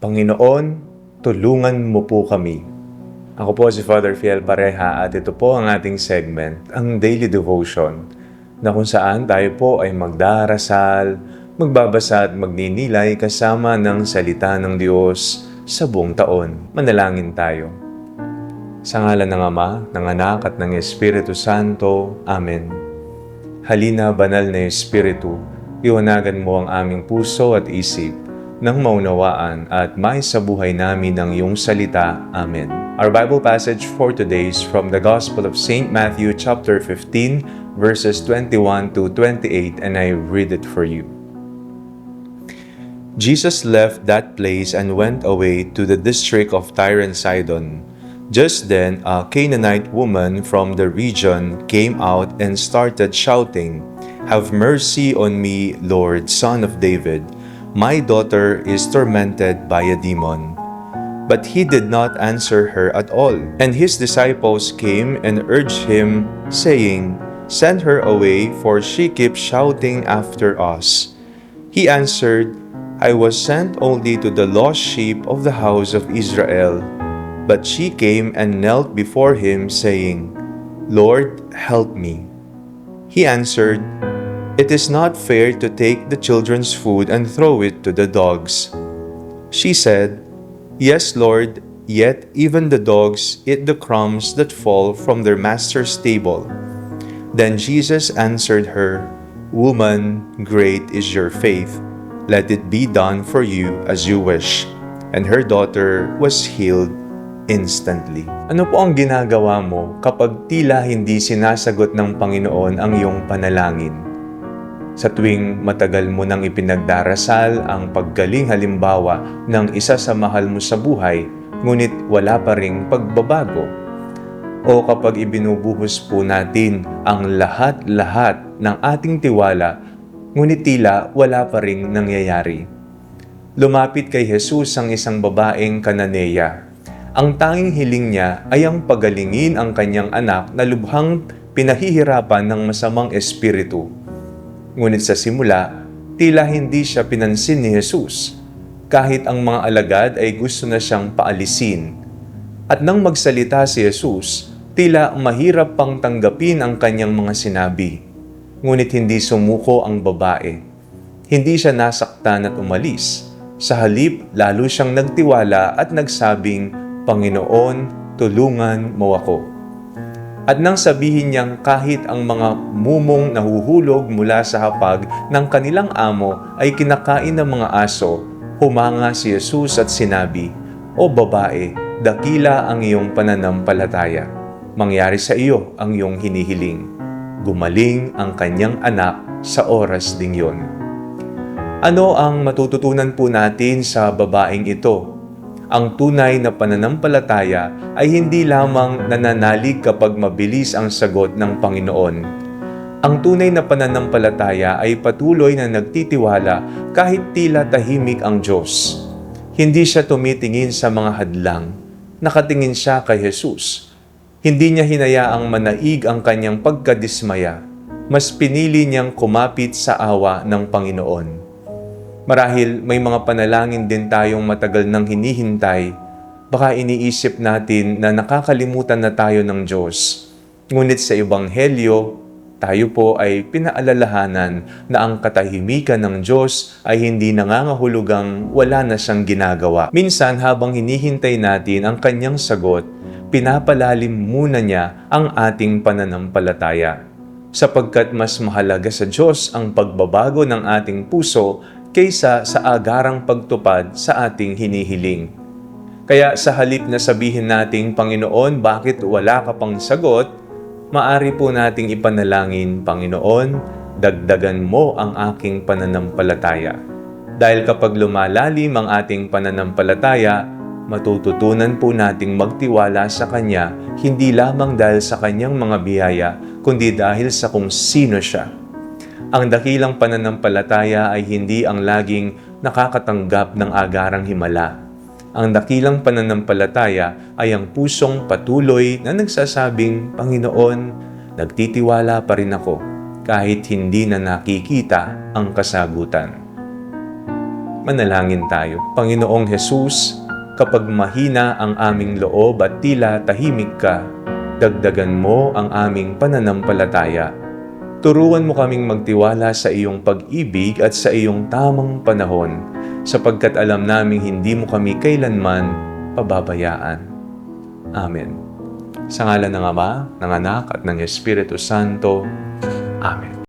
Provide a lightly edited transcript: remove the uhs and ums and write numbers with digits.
Panginoon, tulungan mo po kami. Ako po si Father Fiel Pareha at ito po ang ating segment, ang Daily Devotion, na kung saan tayo po ay magdarasal, magbabasa at magninilay kasama ng salita ng Diyos sa buong taon. Manalangin tayo. Sa ngalan ng Ama, ng Anak at ng Espiritu Santo. Amen. Halina, banal na Espiritu, iwanagan mo ang aming puso at isip nang maunawaan at maisabuhay namin ang iyong salita. Amen. Our Bible passage for today is from the Gospel of St. Matthew chapter 15, verses 21 to 28, and I read it for you. Jesus left that place and went away to the district of Tyre and Sidon. Just then, a Canaanite woman from the region came out and started shouting, "Have mercy on me, Lord, Son of David. My daughter is tormented by a demon." But he did not answer her at all. And his disciples came and urged him, saying, "Send her away, for she keeps shouting after us." He answered, "I was sent only to the lost sheep of the house of Israel." But she came and knelt before him, saying, "Lord, help me." He answered, "It is not fair to take the children's food and throw it to the dogs." She said, "Yes, Lord, yet even the dogs eat the crumbs that fall from their master's table." Then Jesus answered her, "Woman, great is your faith. Let it be done for you as you wish." And her daughter was healed instantly. Ano po ang ginagawa mo kapag tila hindi sinasagot ng Panginoon ang iyong panalangin? Sa tuwing matagal mo nang ipinagdarasal ang paggaling halimbawa ng isa sa mahal mo sa buhay, ngunit wala pa ring pagbabago. O kapag ibinubuhos po natin ang lahat-lahat ng ating tiwala, ngunit tila wala pa ring nangyayari. Lumapit kay Jesus ang isang babaeng Kananeya. Ang tanging hiling niya ay ang pagalingin ang kanyang anak na lubhang pinahihirapan ng masamang espiritu. Ngunit sa simula, tila hindi siya pinansin ni Jesus, kahit ang mga alagad ay gusto na siyang paalisin. At nang magsalita si Jesus, tila mahirap pang tanggapin ang kanyang mga sinabi. Ngunit hindi sumuko ang babae. Hindi siya nasaktan at umalis. Sa halip, lalo siyang nagtiwala at nagsabing, "Panginoon, tulungan mo ako." At nang sabihin niyang kahit ang mga mumong nahuhulog mula sa hapag ng kanilang amo ay kinakain ng mga aso, humanga si Jesus at sinabi, "O babae, dakila ang iyong pananampalataya. Mangyari sa iyo ang iyong hinihiling." Gumaling ang kanyang anak sa oras ding yon. Ano ang matututunan po natin sa babaeng ito? Ang tunay na pananampalataya ay hindi lamang nananalig kapag mabilis ang sagot ng Panginoon. Ang tunay na pananampalataya ay patuloy na nagtitiwala kahit tila tahimik ang Diyos. Hindi siya tumitingin sa mga hadlang. Nakatingin siya kay Jesus. Hindi niya hinayaang manaig ang kanyang pagkadismaya. Mas pinili niyang kumapit sa awa ng Panginoon. Marahil may mga panalangin din tayong matagal nang hinihintay. Baka iniisip natin na nakakalimutan na tayo ng Diyos. Ngunit sa Ebanghelyo, tayo po ay pinaalalahanan na ang katahimikan ng Diyos ay hindi nangangahulugang wala na siyang ginagawa. Minsan habang hinihintay natin ang kanyang sagot, pinapalalim muna niya ang ating pananampalataya. Sapagkat mas mahalaga sa Diyos ang pagbabago ng ating puso kaysa sa agarang pagtupad sa ating hinihiling. Kaya sa halip na sabihin nating, "Panginoon, bakit wala ka pang sagot?" maari po nating ipanalangin, "Panginoon, dagdagan mo ang aking pananampalataya." Dahil kapag lumalalim ang ating pananampalataya, matututunan po nating magtiwala sa Kanya, hindi lamang dahil sa Kanyang mga biyaya, kundi dahil sa kung sino siya. Ang dakilang pananampalataya ay hindi ang laging nakakatanggap ng agarang himala. Ang dakilang pananampalataya ay ang pusong patuloy na nagsasabing, "Panginoon, nagtitiwala pa rin ako kahit hindi na nakikita ang kasagutan." Manalangin tayo. Panginoong Hesus, kapag mahina ang aming loob at tila tahimik ka, dagdagan mo ang aming pananampalataya. Turuan mo kaming magtiwala sa iyong pag-ibig at sa iyong tamang panahon, sapagkat alam naming hindi mo kami kailanman pababayaan. Amen. Sa ngalan ng Ama, ng Anak at ng Espiritu Santo. Amen.